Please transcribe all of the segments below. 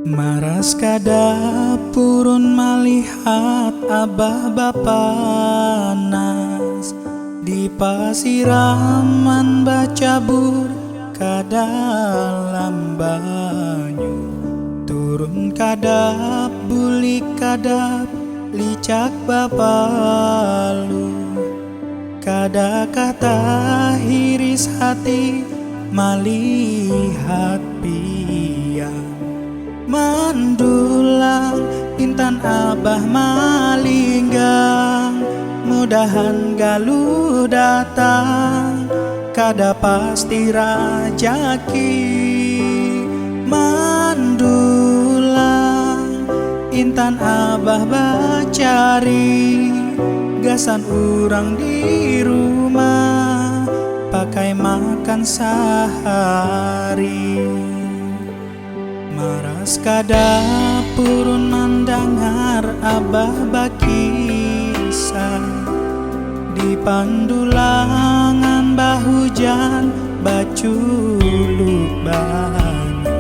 Maras kada purun melihat abah bapanas di pasiraman bacabur kadalam banyu. Turun kadap bulik kadap licak bapalu, kada kata hiris hati melihat piang. Mandulang intan abah malinggang, mudahan galuh datang kada pasti rajaki. Mandulang intan abah bacari, gasan urang di rumah pakai makan sehari. Maras kada purun mandangar abah bakisah di pandulangan bahujan baculuk banyu.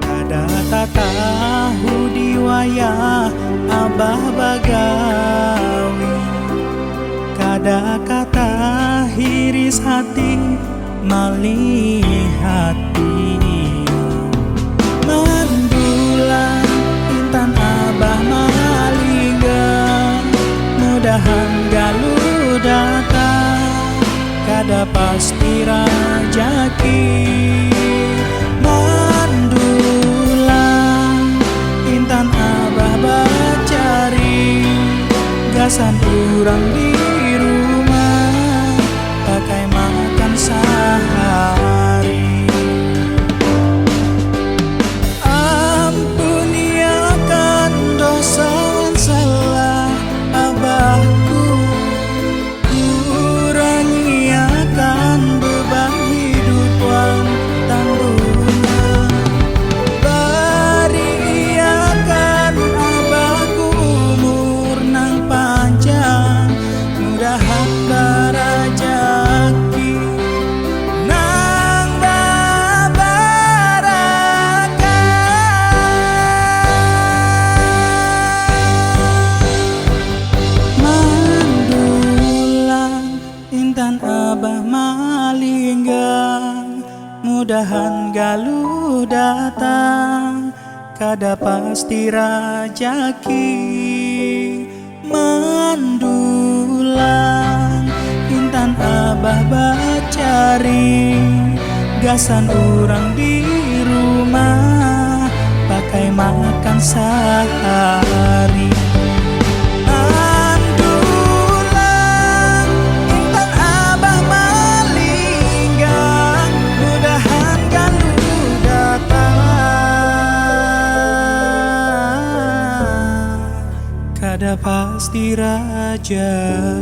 Kada tak tahu di wayah abah bagawi, kada kata hiris hati melihat dia. Mandulang intan abah malinggang, mudahan galuh datang kada pasti rajaki. Mandulang intan abah bacari, gasan urang di rumah pakai makan sehari. Ampuniakan dosa salah abahku, kurangiakan beban hidup wan tanggungan. Bariakan abahku umur nang panjang, mudahan barajaki nang babaraka. Mandulang intan abah malinggang, mudahan galuh datang kada pasti rajaki. Mandulang intan abah bacari, gasan urang di rumah pakai makan sehari. Mandulang intan abah malinggang, mudahan galuh datang kada pasti rajaki.